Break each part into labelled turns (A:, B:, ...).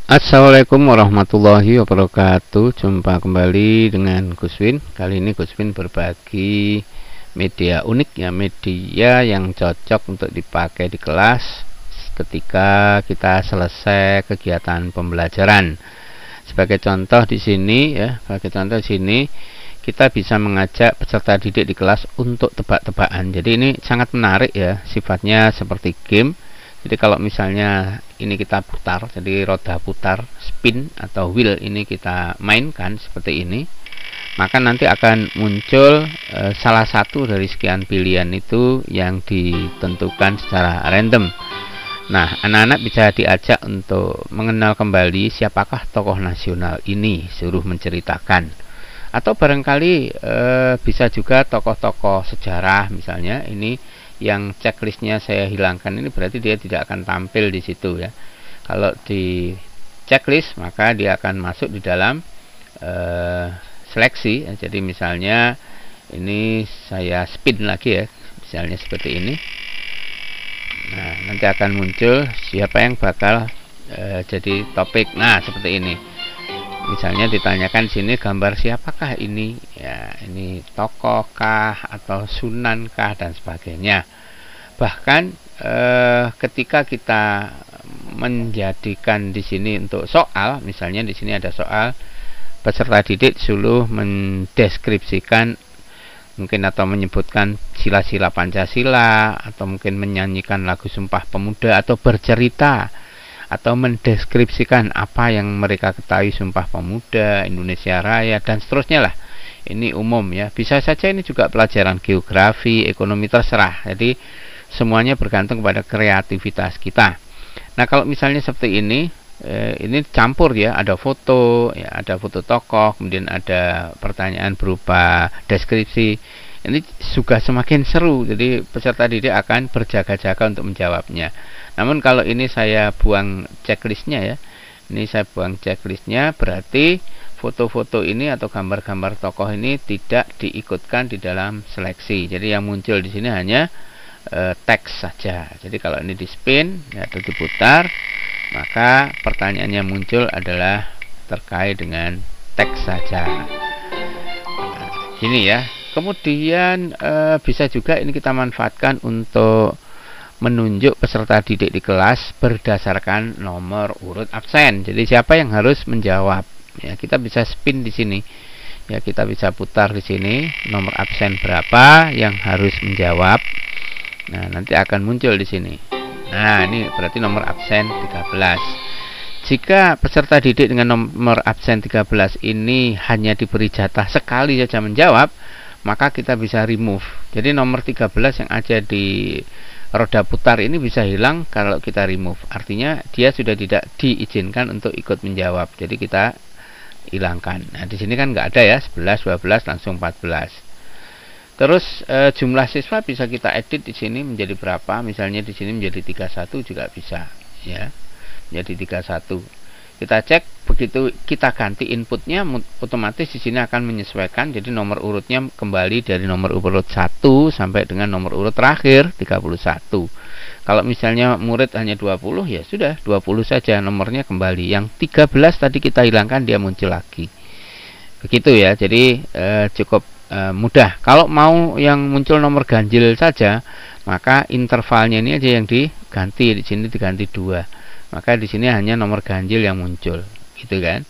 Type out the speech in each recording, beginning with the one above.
A: Assalamualaikum warahmatullahi wabarakatuh. Jumpa kembali dengan Gus Win. Kali ini Gus Win berbagi media unik ya, media yang cocok untuk dipakai di kelas ketika kita selesai kegiatan pembelajaran. Sebagai contoh di sini ya, kita bisa mengajak peserta didik di kelas untuk tebak-tebakan. Jadi ini sangat menarik ya, sifatnya seperti game. Jadi kalau misalnya ini kita putar, jadi roda putar, spin atau wheel ini kita mainkan seperti ini, maka nanti akan muncul salah satu dari sekian pilihan itu yang ditentukan secara random. Nah, anak-anak bisa diajak untuk mengenal kembali siapakah tokoh nasional ini, suruh menceritakan. Atau barangkali bisa juga tokoh-tokoh sejarah misalnya. Ini yang checklistnya saya hilangkan, ini berarti dia tidak akan tampil di situ ya. Kalau di checklist maka dia akan masuk di dalam seleksi ya. Jadi misalnya ini saya spin lagi ya, misalnya seperti ini. Nah, nanti akan muncul siapa yang bakal jadi topik. Nah, seperti ini. Misalnya ditanyakan di sini gambar siapakah ini? Ya, ini tokohkah atau sunankah dan sebagainya. Bahkan ketika kita menjadikan di sini untuk soal, misalnya di sini ada soal peserta didik disuruh mendeskripsikan mungkin atau menyebutkan sila-sila Pancasila, atau mungkin menyanyikan lagu Sumpah Pemuda, atau bercerita atau mendeskripsikan apa yang mereka ketahui Sumpah Pemuda, Indonesia Raya, dan seterusnya lah. Ini umum ya, bisa saja ini juga pelajaran geografi, ekonomi, terserah. Jadi semuanya bergantung kepada kreativitas kita. Nah, kalau misalnya seperti ini campur ya, ada foto ya, ada foto tokoh, kemudian ada pertanyaan berupa deskripsi. Ini juga semakin seru, jadi peserta didik akan berjaga-jaga untuk menjawabnya. Namun kalau ini saya buang checklistnya ya, ini saya buang checklistnya, berarti foto-foto ini atau gambar-gambar tokoh ini tidak diikutkan di dalam seleksi. Jadi yang muncul di sini hanya teks saja. Jadi kalau ini di spin ya, atau diputar, maka pertanyaannya muncul adalah terkait dengan teks saja. Nah, ini ya. Kemudian bisa juga ini kita manfaatkan untuk menunjuk peserta didik di kelas berdasarkan nomor urut absen. Jadi siapa yang harus menjawab? Ya, kita bisa spin di sini. Ya, kita bisa putar di sini nomor absen berapa yang harus menjawab. Nah, nanti akan muncul di sini. Nah, ini berarti nomor absen 13. Jika peserta didik dengan nomor absen 13 ini hanya diberi jatah sekali saja menjawab, maka kita bisa remove. Jadi nomor 13 yang ada di roda putar ini bisa hilang kalau kita remove. Artinya dia sudah tidak diizinkan untuk ikut menjawab. Jadi kita hilangkan. Nah, di sini kan nggak ada ya, 11, 12 langsung 14. Terus jumlah siswa bisa kita edit di sini menjadi berapa? Misalnya di sini menjadi 31 juga bisa ya. Menjadi 31. Kita cek, begitu kita ganti inputnya, otomatis di sini akan menyesuaikan. Jadi nomor urutnya kembali dari nomor urut 1 sampai dengan nomor urut terakhir 31. Kalau misalnya murid hanya 20, ya sudah 20 saja nomornya kembali. Yang 13 tadi kita hilangkan, dia muncul lagi. Begitu ya. Jadi cukup mudah. Kalau mau yang muncul nomor ganjil saja, maka intervalnya ini aja yang diganti. Di sini diganti 2. Maka di sini hanya nomor ganjil yang muncul, gitu kan.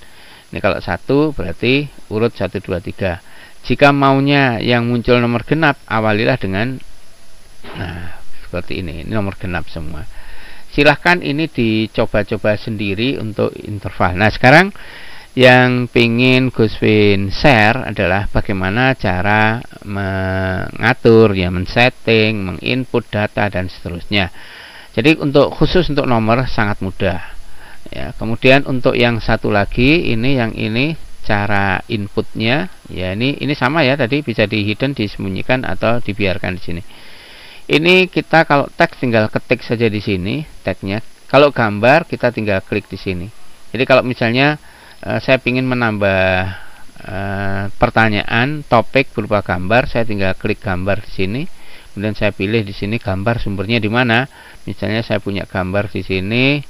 A: Ini kalau 1 berarti urut 1, 2, 3. Jika maunya yang muncul nomor genap, awalilah dengan seperti ini nomor genap semua. Silahkan ini dicoba-coba sendiri untuk interval. Nah, sekarang yang pingin Gus Win share adalah bagaimana cara mengatur ya, men-setting, menginput data dan seterusnya. Jadi khusus untuk nomor sangat mudah ya. Kemudian untuk yang satu lagi yang ini cara inputnya ya, ini sama ya, tadi bisa di hidden, disembunyikan atau dibiarkan di sini. Ini kita kalau teks tinggal ketik saja di sini tagnya. Kalau gambar kita tinggal klik di sini. Jadi kalau misalnya saya ingin menambah pertanyaan topik berupa gambar, saya tinggal klik gambar di sini. Kemudian saya pilih di sini gambar sumbernya di mana. Misalnya saya punya gambar di sini,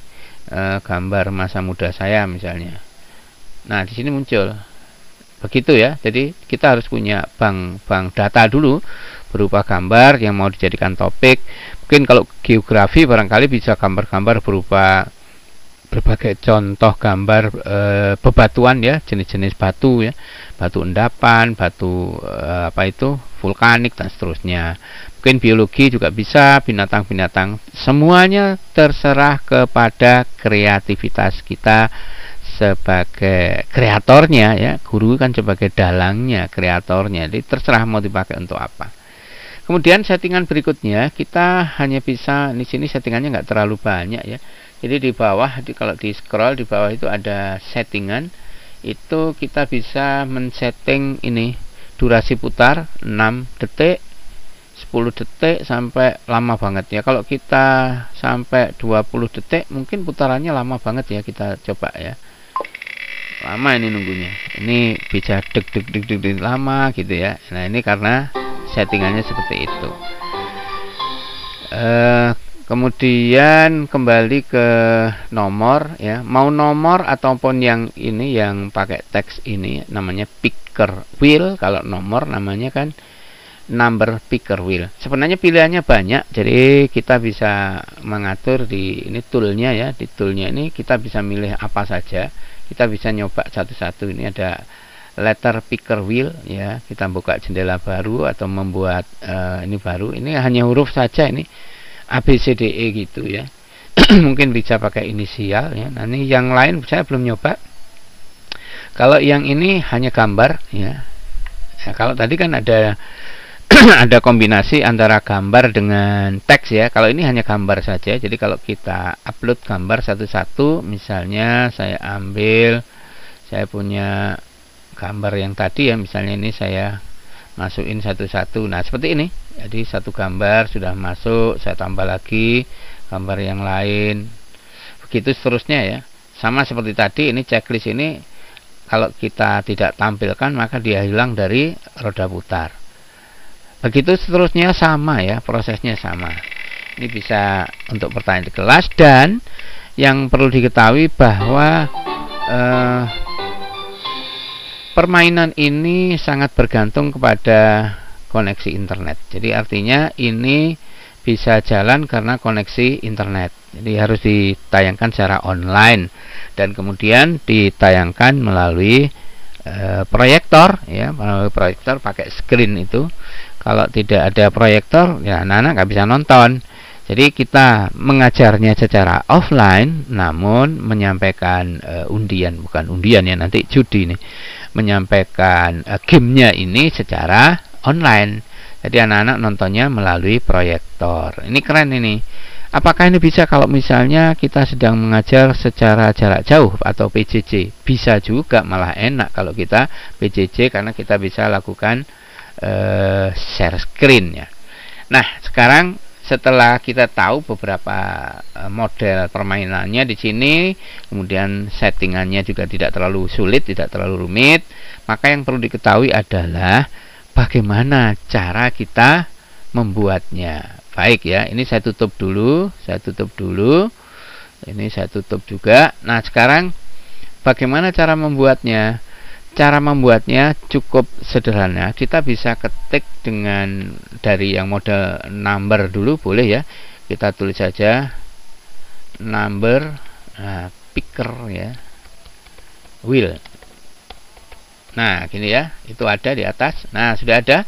A: gambar masa muda saya misalnya. Nah, di sini muncul. Begitu ya. Jadi kita harus punya bank data dulu berupa gambar yang mau dijadikan topik. Mungkin kalau geografi barangkali bisa gambar-gambar berupa berbagai contoh gambar bebatuan ya, jenis-jenis batu ya, batu endapan, batu vulkanik dan seterusnya. Mungkin biologi juga bisa, binatang-binatang. Semuanya terserah kepada kreativitas kita sebagai kreatornya ya. Guru kan sebagai dalangnya, kreatornya. Jadi terserah mau dipakai untuk apa. Kemudian settingan berikutnya kita hanya bisa, di sini settingannya nggak terlalu banyak ya. Jadi di bawah, kalau di scroll di bawah itu ada settingan. Itu kita bisa men-setting ini durasi putar 6 detik, 10 detik sampai lama banget ya. Kalau kita sampai 20 detik mungkin putarannya lama banget ya, kita coba ya. Lama ini nunggunya. Ini bisa deg lama gitu ya. Nah, ini karena settingannya seperti itu. Kemudian kembali ke nomor ya, mau nomor ataupun yang ini yang pakai teks ini namanya picker wheel. Kalau nomor namanya kan number picker wheel. Sebenarnya pilihannya banyak, jadi kita bisa mengatur di ini toolnya ya. Di toolnya ini kita bisa milih apa saja. Kita bisa nyoba satu-satu. Ini ada letter picker wheel ya. Kita buka jendela baru atau membuat ini baru. Ini hanya huruf saja ini. A B C D E gitu ya. Mungkin bisa pakai inisial ya. Nah, ini yang lain saya belum nyoba. Kalau yang ini hanya gambar ya. Nah, kalau tadi kan ada ada kombinasi antara gambar dengan teks ya. Kalau ini hanya gambar saja. Jadi kalau kita upload gambar satu-satu, misalnya saya ambil, saya punya gambar yang tadi ya, misalnya ini saya masukin satu-satu. Nah, seperti ini. Jadi satu gambar sudah masuk, saya tambah lagi gambar yang lain. Begitu seterusnya ya. Sama seperti tadi, ini checklist ini kalau kita tidak tampilkan maka dia hilang dari roda putar. Begitu seterusnya sama ya, prosesnya sama. Ini bisa untuk pertanyaan di kelas. Dan yang perlu diketahui bahwa permainan ini sangat bergantung kepada koneksi internet. Jadi artinya ini bisa jalan karena koneksi internet. Jadi harus ditayangkan secara online dan kemudian ditayangkan melalui proyektor ya, melalui proyektor pakai screen itu. Kalau tidak ada proyektor ya anak-anak nggak bisa nonton. Jadi kita mengajarnya secara offline, namun menyampaikan undian, bukan undian ya, nanti judi nih, menyampaikan gamenya ini secara online. Jadi anak-anak nontonnya melalui proyektor. Ini keren ini. Apakah ini bisa kalau misalnya kita sedang mengajar secara jarak jauh atau PJJ? Bisa juga, malah enak kalau kita PJJ karena kita bisa lakukan share screen ya. Nah, sekarang setelah kita tahu beberapa model permainannya di sini, kemudian settingannya juga tidak terlalu sulit, tidak terlalu rumit, maka yang perlu diketahui adalah bagaimana cara kita membuatnya. Baik ya, ini saya tutup dulu, ini saya tutup juga. Nah, sekarang bagaimana cara membuatnya? Cara membuatnya cukup sederhana. Kita bisa ketik dengan dari yang model number dulu, boleh ya. Kita tulis saja number picker ya, wheel. Nah, gini ya, itu ada di atas. Nah, sudah ada.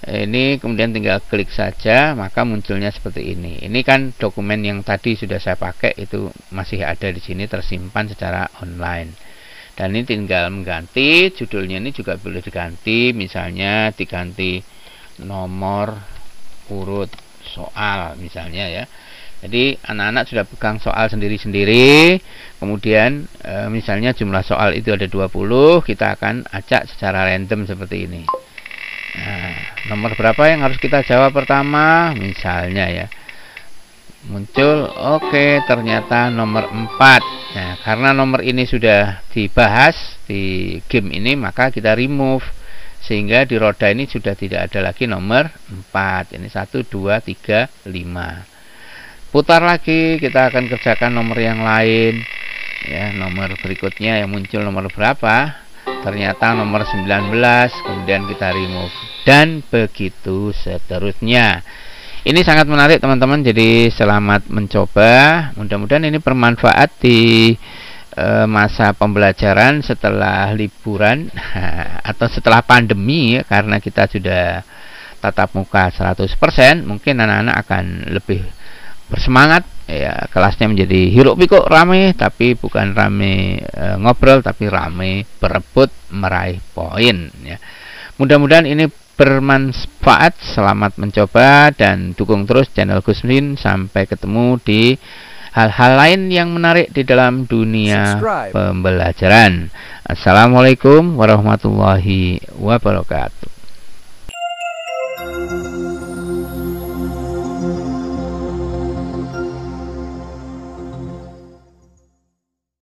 A: Ini kemudian tinggal klik saja, maka munculnya seperti ini. Ini kan dokumen yang tadi sudah saya pakai, itu masih ada di sini tersimpan secara online. Dan ini tinggal mengganti judulnya, ini juga boleh diganti, misalnya diganti nomor urut soal misalnya ya. Jadi anak-anak sudah pegang soal sendiri-sendiri. Kemudian misalnya jumlah soal itu ada 20, kita akan acak secara random seperti ini. Nah, nomor berapa yang harus kita jawab pertama misalnya ya. Muncul, oke, ternyata nomor 4. Nah, karena nomor ini sudah dibahas di game ini, maka kita remove sehingga di roda ini sudah tidak ada lagi nomor 4. Ini 1, 2, 3, 5. putar lagi, kita akan kerjakan nomor yang lain ya. Nomor berikutnya yang muncul nomor berapa, ternyata nomor 19, kemudian kita remove, dan begitu seterusnya. Ini sangat menarik teman-teman, jadi selamat mencoba. Mudah-mudahan ini bermanfaat di masa pembelajaran setelah liburan atau setelah pandemi ya, karena kita sudah tatap muka 100%, mungkin anak-anak akan lebih bersemangat ya, kelasnya menjadi hiruk pikuk rame, tapi bukan rame ngobrol, tapi rame berebut meraih poin ya. Mudah-mudahan ini bermanfaat. Selamat mencoba dan dukung terus channel Gus Mimin. Sampai ketemu di hal-hal lain yang menarik di dalam dunia pembelajaran. Assalamualaikum warahmatullahi wabarakatuh.